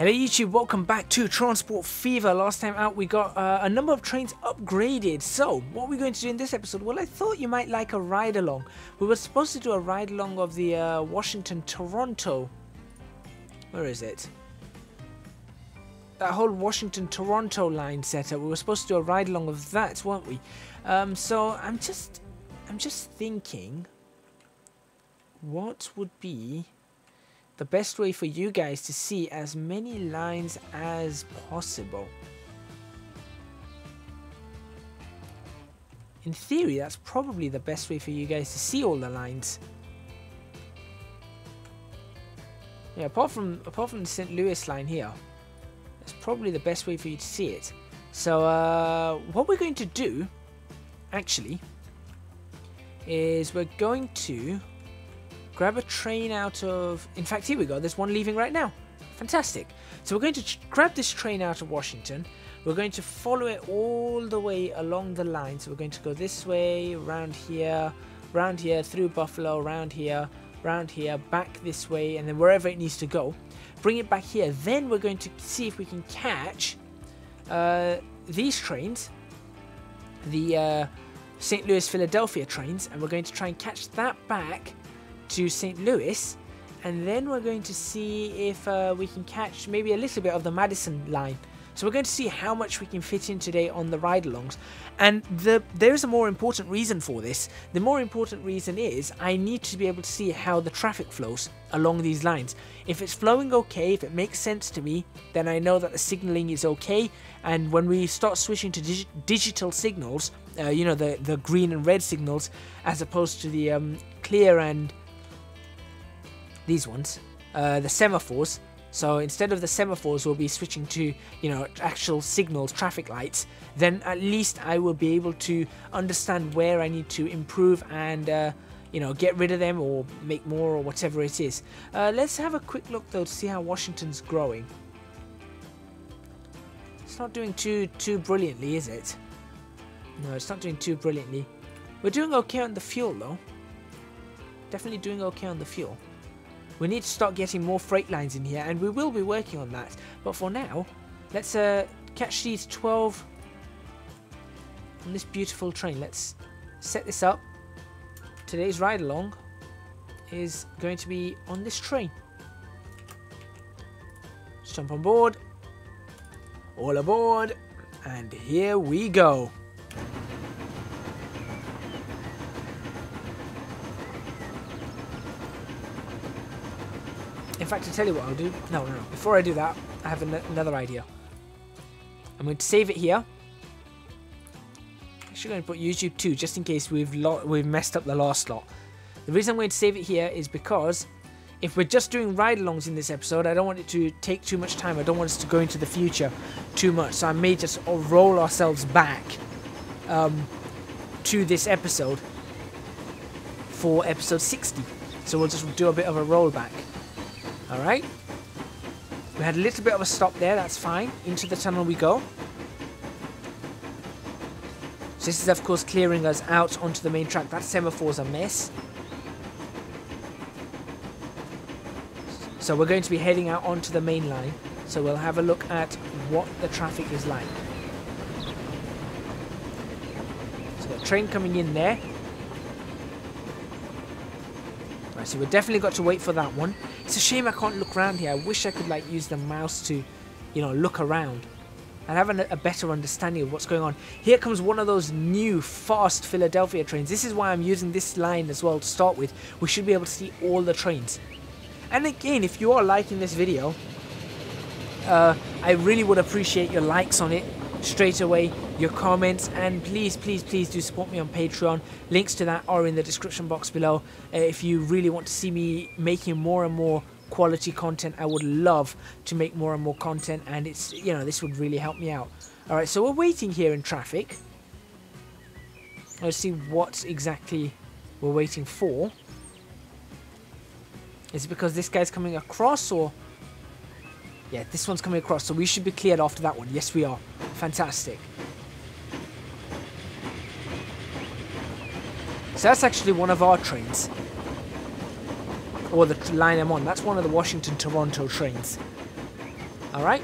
Hello YouTube, welcome back to Transport Fever. Last time out we got a number of trains upgraded. So what we're going to do in this episode, well, I thought you might like a ride along. We were supposed to do a ride along of the Washington-Toronto. Where is it? That whole Washington-Toronto line setup. We were supposed to do a ride along of that, weren't we? So I'm just thinking, what would be the best way for you guys to see as many lines as possible? In theory, that's probably the best way for you guys to see all the lines. Yeah, apart from the St. Louis line here, that's probably the best way for you to see it. So what we're going to do, actually, is we're going to grab a train out of... In fact, here we go. There's one leaving right now. Fantastic. So we're going to grab this train out of Washington. We're going to follow it all the way along the line. So we're going to go this way, round here, through Buffalo, round here, back this way, and then wherever it needs to go. Bring it back here. Then we're going to see if we can catch these trains, the St. Louis-Philadelphia trains, and we're going to try and catch that back to St. Louis, and then we're going to see if we can catch maybe a little bit of the Madison line. So we're going to see how much we can fit in today on the ride-alongs. And there's a more important reason for this. The more important reason is I need to be able to see how the traffic flows along these lines. If it's flowing okay, if it makes sense to me, then I know that the signaling is okay. And when we start switching to digital signals, you know, the green and red signals, as opposed to the clear and these ones, the semaphores. So instead of the semaphores, we'll be switching to, you know, actual signals, traffic lights. Then at least I will be able to understand where I need to improve and, you know, get rid of them or make more or whatever it is. Let's have a quick look though to see how Washington's growing. It's not doing too brilliantly, is it? No, it's not doing too brilliantly. We're doing okay on the fuel though. Definitely doing okay on the fuel. We need to start getting more freight lines in here, and we will be working on that. But for now, let's catch these 12 on this beautiful train. Let's set this up. Today's ride-along is going to be on this train. Let's jump on board. All aboard. And here we go. In fact, to tell you what I'll do... No. Before I do that, I have another idea. I'm going to save it here. I'm actually going to put YouTube 2, just in case we've messed up the last lot. The reason I'm going to save it here is because if we're just doing ride-alongs in this episode, I don't want it to take too much time. I don't want us to go into the future too much. So I may just roll ourselves back to this episode for episode 60. So we'll just do a bit of a rollback. Alright, we had a little bit of a stop there, that's fine. Into the tunnel we go. So this is of course clearing us out onto the main track. That semaphore's a mess. So we're going to be heading out onto the main line. So we'll have a look at what the traffic is like. So the train coming in there. Right, so we've definitely got to wait for that one. It's a shame I can't look around here. I wish I could like use the mouse to, you know, look around and have a better understanding of what's going on. Here comes one of those new fast Philadelphia trains. This is why I'm using this line as well to start with. We should be able to see all the trains. And again, if you are liking this video, I really would appreciate your likes on it straight away, your comments, and please do support me on Patreon. Links to that are in the description box below. If you really want to see me making more and more quality content, I would love to make more and more content, and it's, you know, this would really help me out. Alright, so we're waiting here in traffic. Let's see what exactly we're waiting for. Is it because this guy's coming across, or... Yeah, this one's coming across, so we should be cleared after that one. Yes, we are. Fantastic. So that's actually one of our trains. Or the line I'm on. That's one of the Washington-Toronto trains. Alright,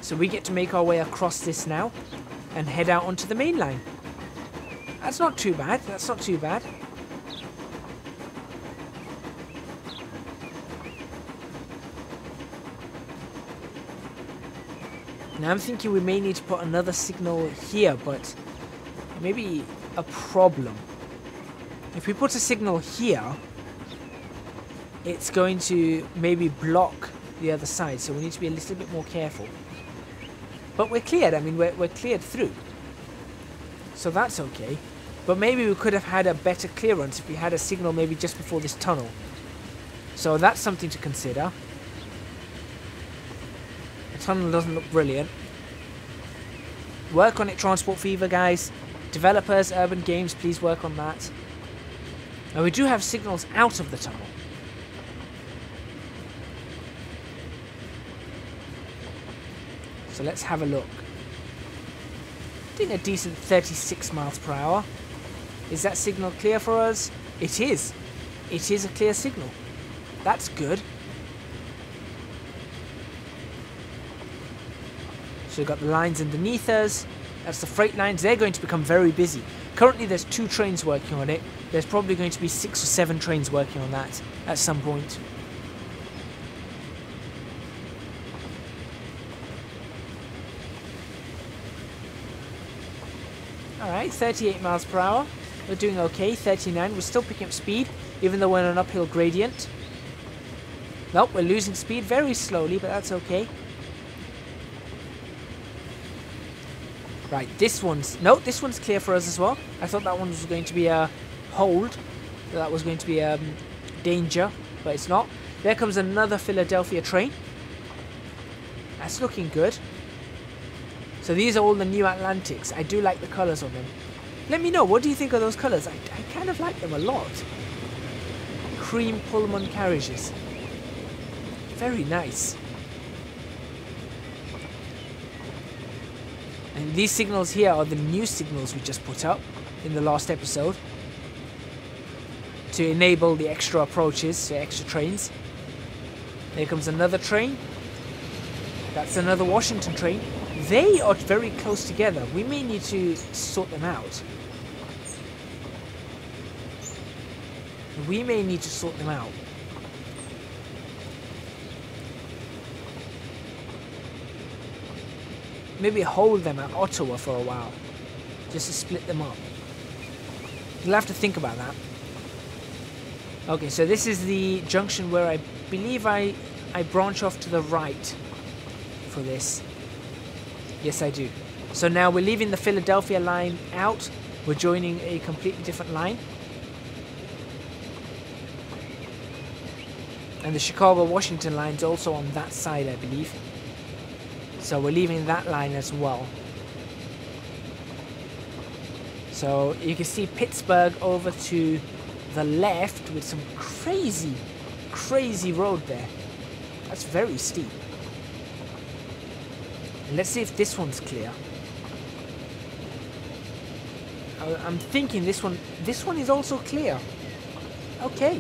so we get to make our way across this now and head out onto the main line. That's not too bad, that's not too bad. Now I'm thinking we may need to put another signal here, but maybe a problem. If we put a signal here, it's going to maybe block the other side, so we need to be a little bit more careful. But we're cleared, I mean, we're cleared through. So that's okay. But maybe we could have had a better clearance if we had a signal maybe just before this tunnel. So that's something to consider. The tunnel doesn't look brilliant. Work on it, Transport Fever, guys. Developers, Urban Games, please work on that. Now we do have signals out of the tunnel. So let's have a look. Doing a decent 36 miles per hour. Is that signal clear for us? It is. It is a clear signal. That's good. So we've got the lines underneath us. That's the freight lines. They're going to become very busy. Currently there's 2 trains working on it. There's probably going to be 6 or 7 trains working on that at some point. Alright, 38 miles per hour. We're doing okay. 39. We're still picking up speed, even though we're on an uphill gradient. Nope, we're losing speed very slowly, but that's okay. Right, this one's... No, this one's clear for us as well. I thought that one was going to be a hold. That was going to be a danger, but it's not. There comes another Philadelphia train. That's looking good. So these are all the new Atlantics. I do like the colours on them. Let me know, what do you think of those colours? I kind of like them a lot. Cream Pullman carriages. Very nice. And these signals here are the new signals we just put up in the last episode to enable the extra approaches, so extra trains. There comes another train. That's another Washington train. They are very close together. We may need to sort them out. We may need to sort them out. Maybe hold them at Ottawa for a while, just to split them up. You'll have to think about that. Okay, so this is the junction where I believe I branch off to the right for this. Yes, I do. So now we're leaving the Philadelphia line out. We're joining a completely different line. And the Chicago-Washington line's also on that side, I believe. So we're leaving that line as well. So you can see Pittsburgh over to the left with some crazy, crazy road there. That's very steep. And let's see if this one's clear. I'm thinking this one is also clear. Okay.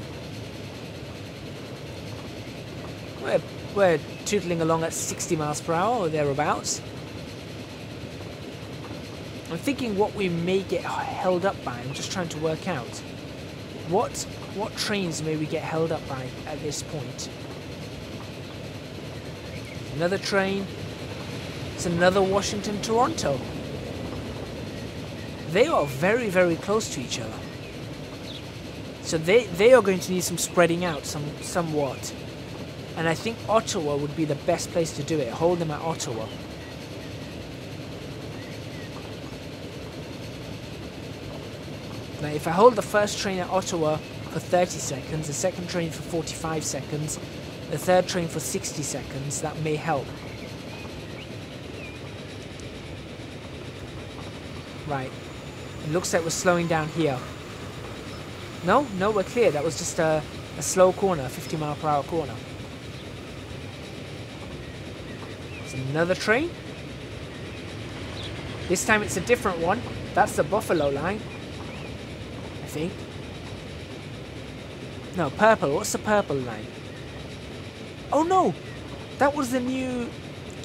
We're tootling along at 60 miles per hour or thereabouts. I'm thinking what we may get held up by. I'm just trying to work out what trains may we get held up by at this point. Another train. It's another Washington-Toronto. They are very, very close to each other. So they are going to need some spreading out somewhat. And I think Ottawa would be the best place to do it. Hold them at Ottawa. Now if I hold the first train at Ottawa for 30 seconds, the second train for 45 seconds, the third train for 60 seconds, that may help. Right. It looks like we're slowing down here. No, we're clear. That was just a slow corner, 50 mile per hour corner. Another train. This time it's a different one. That's the Buffalo line, I think. No, purple. What's the purple line? Oh no! That was the new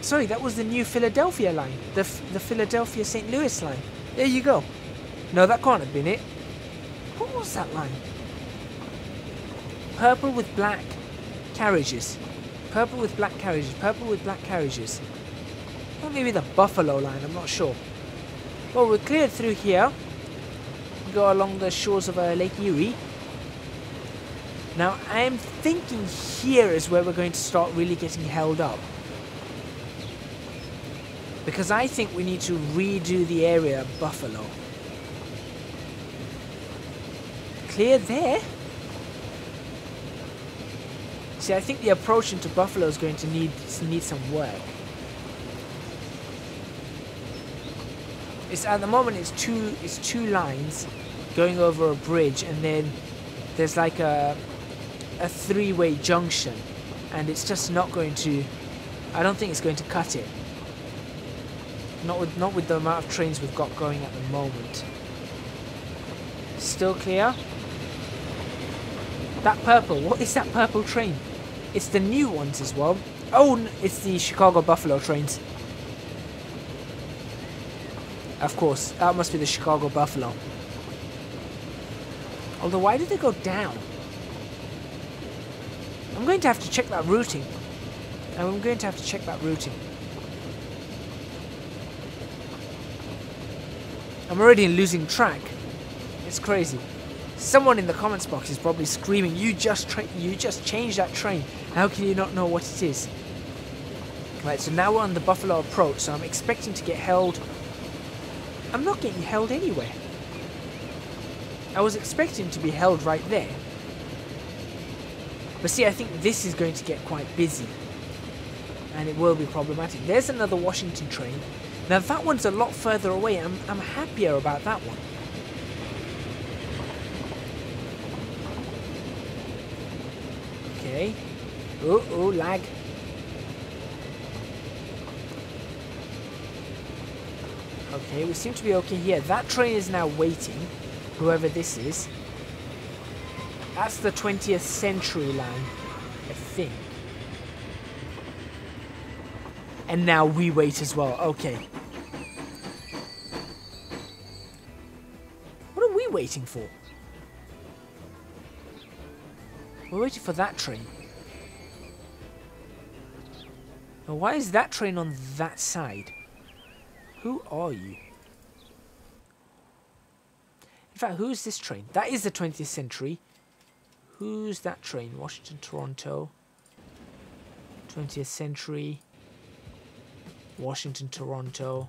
Sorry, that was the new Philadelphia line. The Philadelphia St. Louis line. There you go. No, that can't have been it. What was that line? Purple with black carriages. Purple with black carriages. Purple with black carriages. Or maybe the Buffalo line, I'm not sure. Well, we're cleared through here. We go along the shores of Lake Erie. Now, I am thinking here is where we're going to start really getting held up. Because I think we need to redo the area of Buffalo. Clear there? See, I think the approach into Buffalo is going to need some work. It's at the moment it's two lines going over a bridge, and then there's like a three-way junction, and it's just not going to. I don't think it's going to cut it. Not with the amount of trains we've got going at the moment. Still clear. That purple. What is that purple train? It's the new ones as well. Oh, it's the Chicago Buffalo trains. Of course, that must be the Chicago Buffalo. Although, why did they go down? I'm going to have to check that routing. I'm going to have to check that routing. I'm already losing track. It's crazy. Someone in the comments box is probably screaming, "You just changed that train. How can you not know what it is?" Right, so now we're on the Buffalo approach, so I'm expecting to get held. I'm not getting held anywhere. I was expecting to be held right there. But see, I think this is going to get quite busy. And it will be problematic. There's another Washington train. Now that one's a lot further away. I'm happier about that one. Okay. Oh, lag. Okay, we seem to be okay here. That train is now waiting, whoever this is. That's the 20th century line, I think. And now we wait as well. Okay. What are we waiting for? We're waiting for that train. Now, why is that train on that side? Who are you? In fact, who's this train? That is the 20th century. Who's that train? Washington, Toronto. 20th century. Washington, Toronto.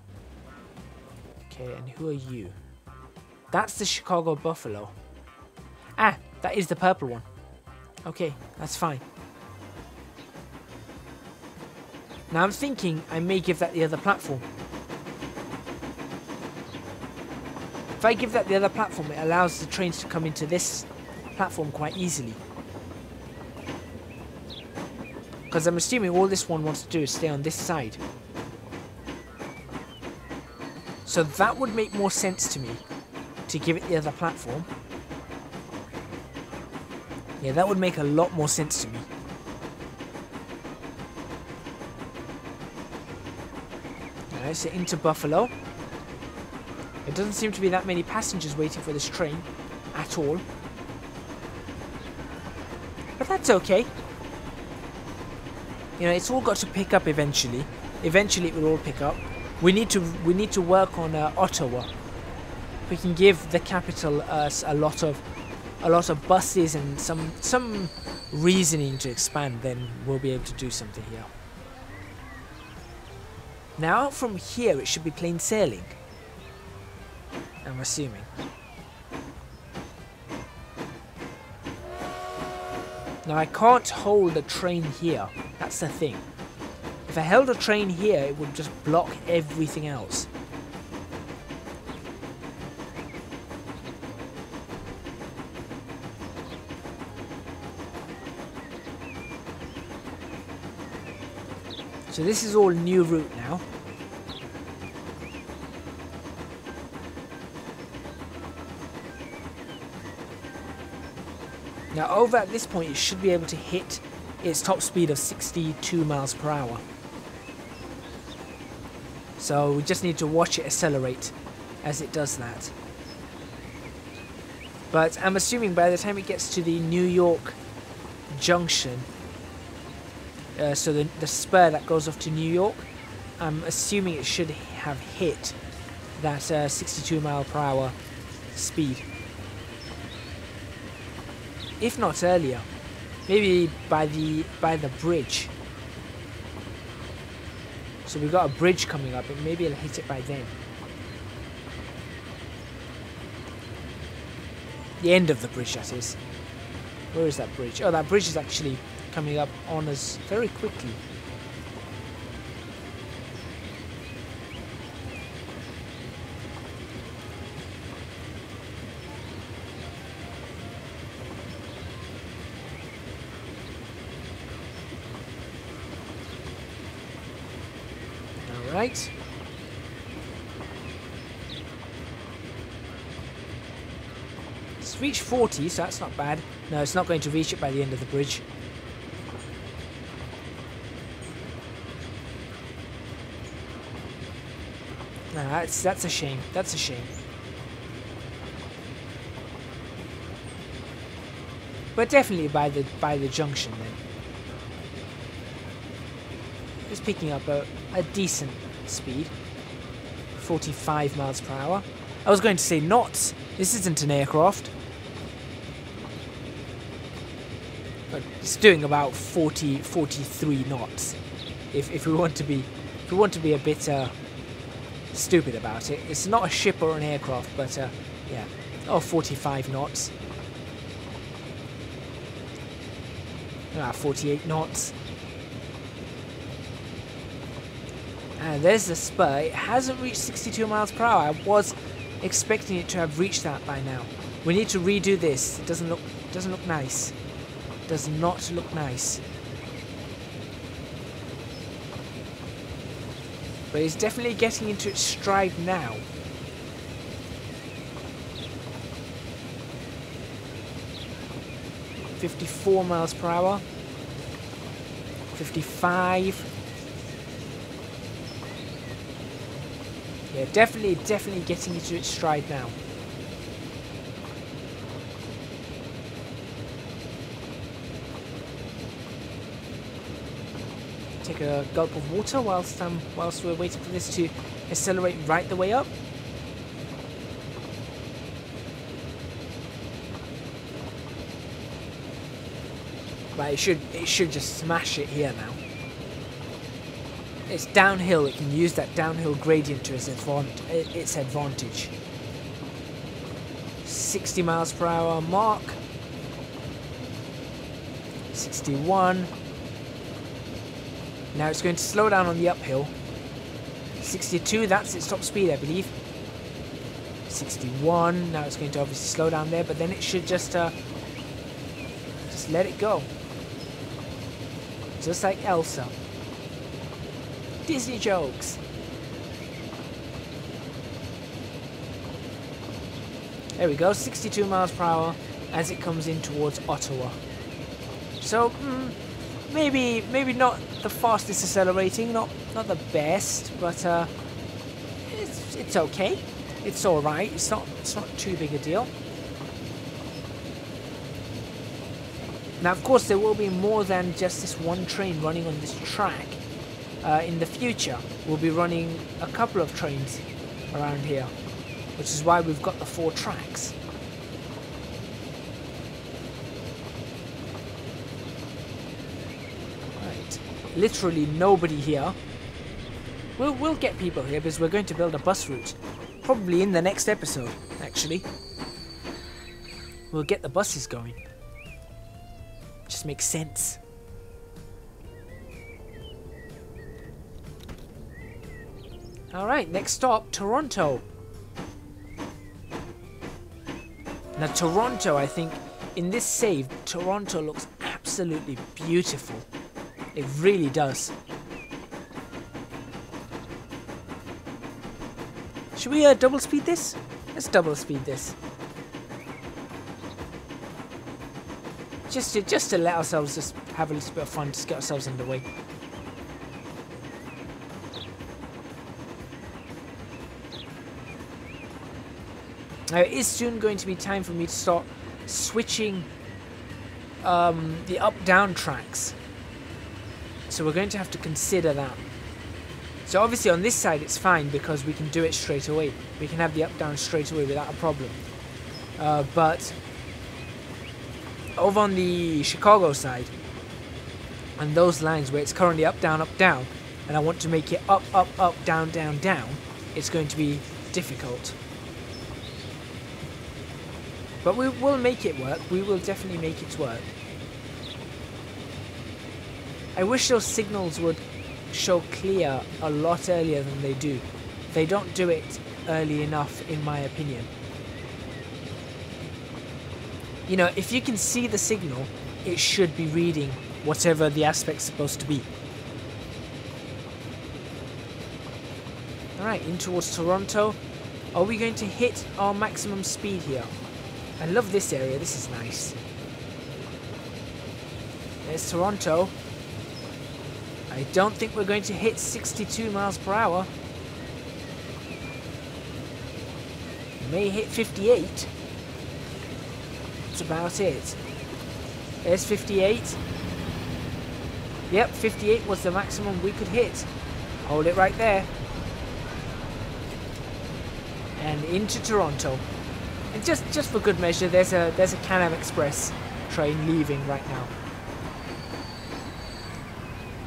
Okay, and who are you? That's the Chicago Buffalo. Ah, that is the purple one. Okay, that's fine. Now I'm thinking I may give that the other platform. If I give that the other platform, it allows the trains to come into this platform quite easily. Because I'm assuming all this one wants to do is stay on this side. So that would make more sense to me, to give it the other platform. Yeah, that would make a lot more sense to me. Alright, so into Buffalo. There doesn't seem to be that many passengers waiting for this train at all. But that's okay. You know, it's all got to pick up eventually. Eventually it will all pick up. We need to work on Ottawa. We can give the capital a lot of buses and some reasoning to expand, then we'll be able to do something here. Now from here it should be plain sailing, I'm assuming. Now I can't hold a train here, that's the thing. If I held a train here, it would just block everything else. So this is all new route now. Now over at this point it should be able to hit its top speed of 62 miles per hour. So we just need to watch it accelerate as it does that. But I'm assuming by the time it gets to the New York junction, so the spur that goes off to New York, I'm assuming it should have hit that 62 mile per hour speed. If not earlier, maybe by the bridge. So we've got a bridge coming up, and maybe it'll hit it by then. The end of the bridge, that is. Where is that bridge? Oh, that bridge is actually coming up on us very quickly. All right. Reach 40, so that's not bad. No, it's not going to reach it by the end of the bridge. No, that's a shame. That's a shame. But definitely by the junction then. It's picking up a decent speed. 45 miles per hour. I was going to say knots. This isn't an aircraft. But it's doing about 43 knots. If we want to be a bit stupid about it, it's not a ship or an aircraft, but yeah, 45 knots. 48 knots. And there's the spur. It hasn't reached 62 miles per hour. I was expecting it to have reached that by now. We need to redo this. It doesn't look nice. Does not look nice. But it's definitely getting into its stride now. $54 miles per hour. 55. Yeah, definitely getting into its stride now. Take a gulp of water whilst we're waiting for this to accelerate right the way up. But it should just smash it here now. It's downhill. It can use that downhill gradient to its advantage. 60 miles per hour mark. 61. Now it's going to slow down on the uphill. 62, that's its top speed, I believe. 61, now it's going to obviously slow down there, but then it should just let it go. Just like Elsa. Disney jokes. There we go, 62 miles per hour as it comes in towards Ottawa. So, maybe not the fastest accelerating, not the best, but it's okay. It's all right. It's not too big a deal. Now, of course, there will be more than just this one train running on this track. In the future, we'll be running a couple of trains around here, which is why we've got the 4 tracks. Literally nobody here. We'll get people here because we're going to build a bus route. Probably in the next episode, actually. We'll get the buses going. Just makes sense. Alright, next stop, Toronto. Now Toronto, I think, in this save, Toronto looks absolutely beautiful. It really does. Should we double speed this? Let's double speed this. Just to let ourselves just have a little bit of fun, just get ourselves underway. It is soon going to be time for me to start switching the up-down tracks. So we're going to have to consider that. So obviously on this side it's fine because we can do it straight away. We can have the up-down straight away without a problem. But over on the Chicago side, and those lines where it's currently up, down, and I want to make it up, down, down, it's going to be difficult. But we will make it work. We will definitely make it work. I wish those signals would show clear a lot earlier than they do. They don't do it early enough, in my opinion. You know, if you can see the signal, it should be reading whatever the aspect's supposed to be. Alright, in towards Toronto. Are we going to hit our maximum speed here? I love this area, this is nice. There's Toronto. I don't think we're going to hit 62 miles per hour. We may hit 58. That's about it. There's 58. Yep, 58 was the maximum we could hit. Hold it right there. And into Toronto. And just for good measure, there's a Can-Am Express train leaving right now.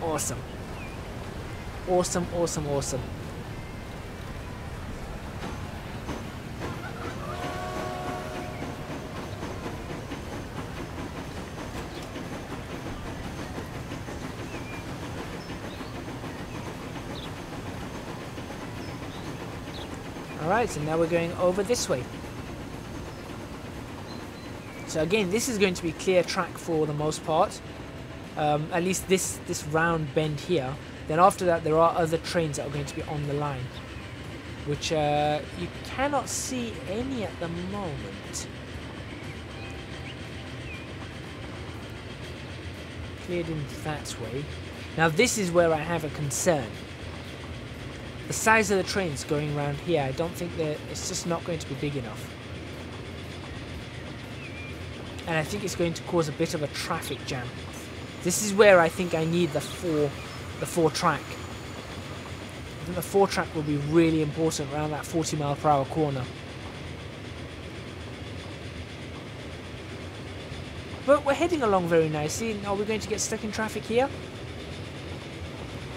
Awesome. Awesome, awesome, awesome. Alright, so now we're going over this way. So again, this is going to be clear track for the most part. At least this round bend here. Then after that there are other trains that are going to be on the line, which you cannot see any at the moment. Cleared in that way. Now this is where I have a concern. The size of the trains going around here, I don't think that it's just not going to be big enough. And I think it's going to cause a bit of a traffic jam. This is where I think I need the four track. I think the 4 track will be really important around that 40 mile per hour corner. But we're heading along very nicely. Are we going to get stuck in traffic here?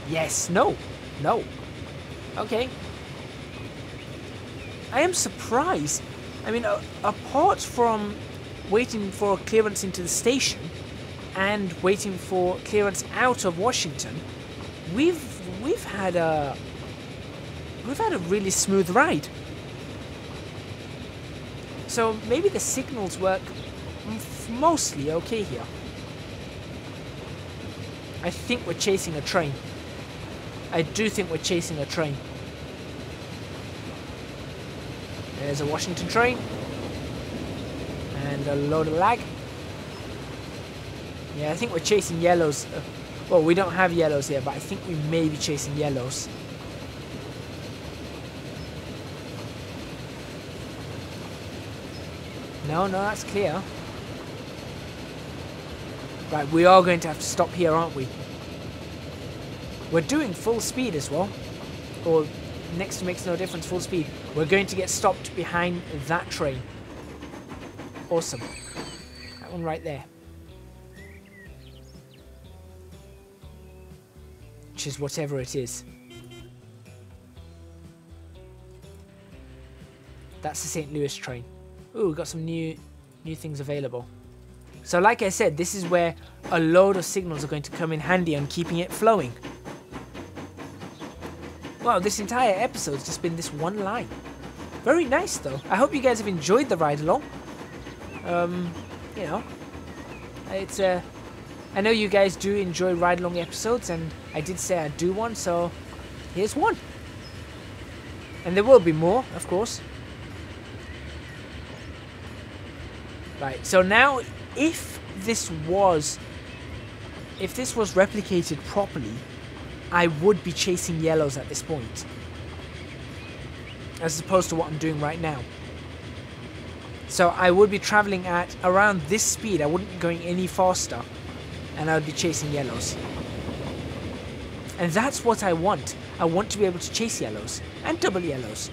Yes. No. No. Okay. I am surprised. I mean, apart from waiting for clearance into the station and waiting for clearance out of Washington, we've had a really smooth ride. So maybe the signals work mostly okay here. I think we're chasing a train. I do think we're chasing a train. There's a Washington train. And a load of lag. Yeah, I think we're chasing yellows. Well, we don't have yellows here, but I think we may be chasing yellows. No, that's clear. Right, we are going to have to stop here, aren't we? We're doing full speed as well. Or, next to makes no difference, full speed. We're going to get stopped behind that train. Awesome. That one right there. Which is whatever it is. That's the St. Louis train. Ooh, we've got some new things available. So like I said, this is where a load of signals are going to come in handy on keeping it flowing. Wow, this entire episode's just been this one line. Very nice though. I hope you guys have enjoyed the ride along. You know, it's I know you guys do enjoy ride along episodes, and I did say I'd do one, so here's one. And there will be more, of course. Right, so now if this was replicated properly, I would be chasing yellows at this point, as opposed to what I'm doing right now. So I would be traveling at around this speed. I wouldn't be going any faster. And I would be chasing yellows. And that's what I want. I want to be able to chase yellows. And double yellows.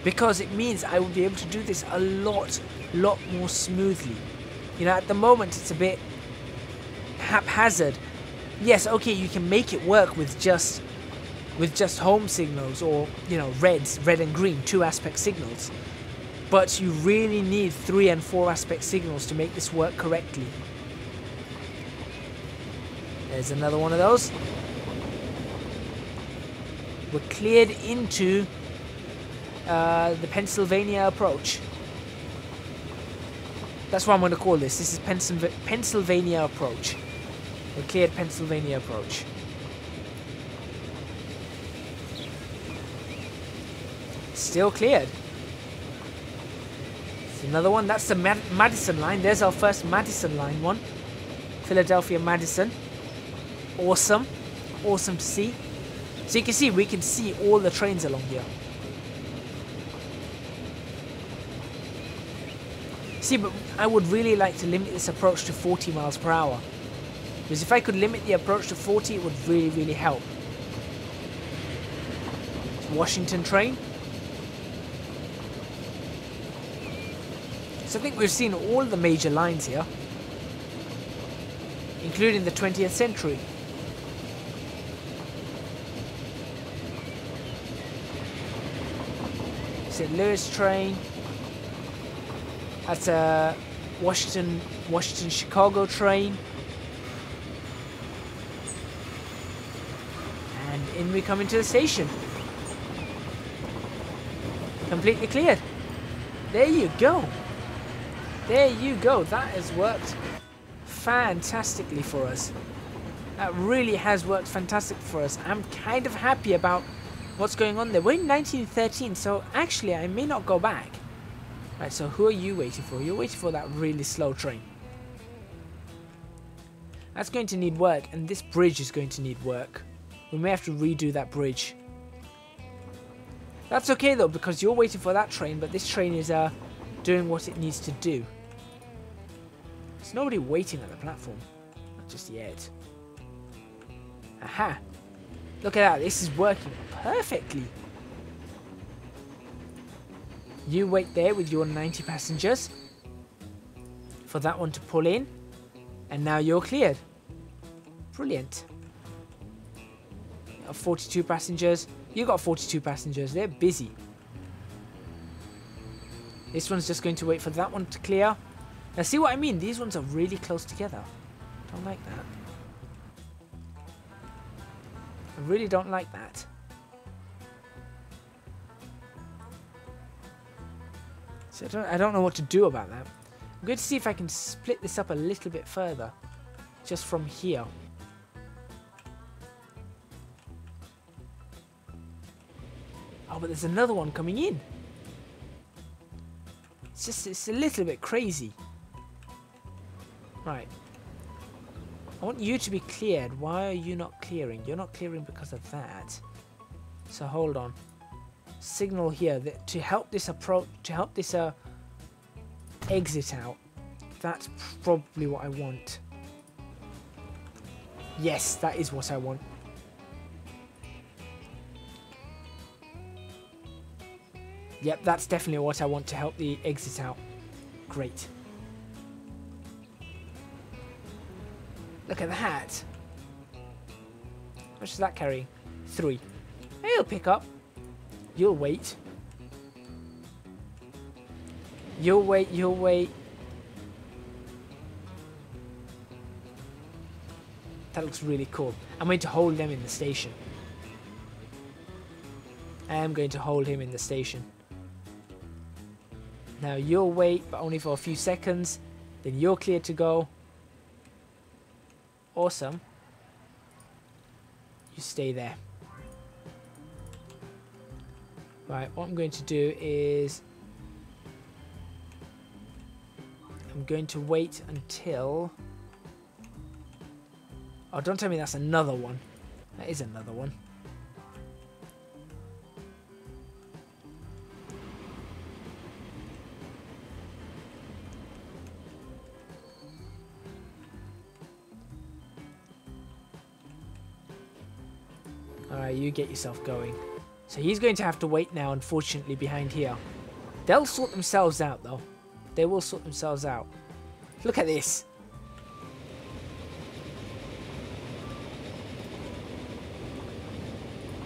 Because it means I will be able to do this a lot more smoothly. You know, at the moment it's a bit haphazard. Yes, okay, you can make it work with just home signals, or, you know, red and green, 2-aspect signals. But you really need 3 and 4-aspect signals to make this work correctly. There's another one of those. We're cleared into the Pennsylvania approach. That's what I'm going to call this. This is Pennsylvania approach. We cleared Pennsylvania approach. Still cleared. There's another one. That's the Madison line. There's our first Madison line one. Philadelphia Madison. Awesome. Awesome to see. So you can see, we can see all the trains along here. See, but I would really like to limit this approach to 40 miles per hour. Because if I could limit the approach to 40, it would really, really help. Washington train. So I think we've seen all the major lines here, including the 20th century. St. Louis train. That's a Washington-Chicago train. And in we come into the station. Completely cleared. There you go. There you go. That has worked fantastically for us. That really has worked fantastic for us. I'm kind of happy about what's going on there. We're in 1913, so actually I may not go back. Right, so who are you waiting for? You're waiting for that really slow train. That's going to need work, and this bridge is going to need work. We may have to redo that bridge. That's okay though, because you're waiting for that train, but this train is doing what it needs to do. There's nobody waiting at the platform. Not just yet. Aha! Look at that, this is working perfectly. You wait there with your 90 passengers for that one to pull in, and now you're cleared. Brilliant. 42 passengers. You got 42 passengers. They're busy. This one's just going to wait for that one to clear. Now see what I mean? These ones are really close together. Don't like that. I really don't like that. So I don't know what to do about that. I'm going to see if I can split this up a little bit further. Just from here. Oh, but there's another one coming in. It's a little bit crazy. Right. I want you to be cleared. Why are you not clearing? You're not clearing because of that. So hold on. Signal here that to help this approach, to help this exit out. That's probably what I want. Yes, that is what I want. Yep, that's definitely what I want to help the exit out. Great. Look at that. How much is that carrying? 3. He'll pick up. You'll wait. You'll wait, you'll wait. That looks really cool. I'm going to hold them in the station. I am going to hold him in the station. Now you'll wait, but only for a few seconds. Then you're cleared to go. Awesome. You stay there. Right, what I'm going to do is I'm going to wait until... Oh, don't tell me that's another one. That is another one. Alright, you get yourself going. So he's going to have to wait now, unfortunately, behind here. They'll sort themselves out, though. They will sort themselves out. Look at this.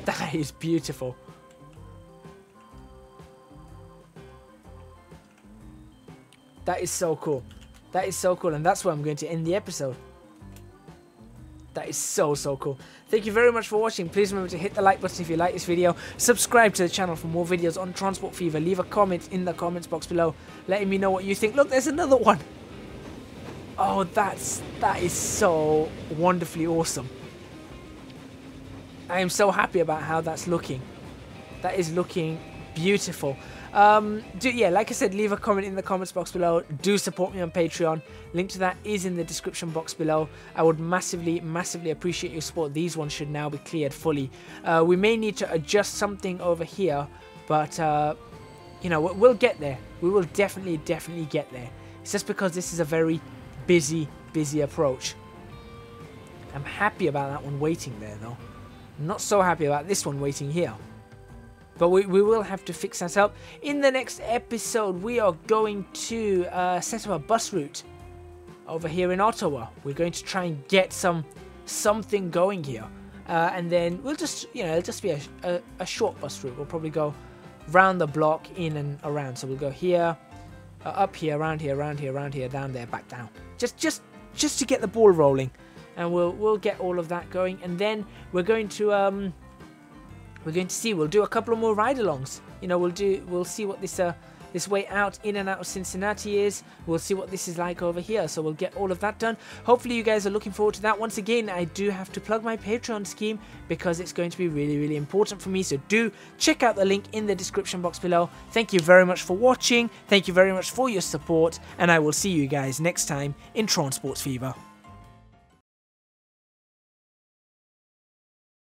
That is beautiful. That is so cool. That is so cool, and that's where I'm going to end the episode. That is so cool. Thank you very much for watching. Please remember to hit the like button if you like this video. Subscribe to the channel for more videos on Transport Fever. Leave a comment in the comments box below letting me know what you think. Look, there's another one. Oh, that is so wonderfully awesome. I am so happy about how that's looking. That is looking beautiful. Yeah, like I said, leave a comment in the comments box below. Do support me on Patreon. Link to that is in the description box below. I would massively appreciate your support. These ones should now be cleared fully. We may need to adjust something over here, but you know, we'll get there. We will definitely get there. It's just because this is a very busy approach. I'm happy about that one waiting there, though. I'm not so happy about this one waiting here. But we will have to fix that up. In the next episode, we are going to set up a bus route over here in Ottawa. We're going to try and get something going here. And then we'll just, you know, it'll just be a short bus route. We'll probably go round the block, in and around. So we'll go here, up here, around here, around here, around here, down there, back down. Just to get the ball rolling. And we'll get all of that going. And then we're going to... we'll do a couple of more ride-alongs. You know, we'll see what this way out, in and out of Cincinnati is. We'll see what this is like over here. So we'll get all of that done. Hopefully you guys are looking forward to that. Once again, I do have to plug my Patreon scheme because it's going to be really important for me. So do check out the link in the description box below. Thank you very much for watching. Thank you very much for your support. And I will see you guys next time in Transport Fever.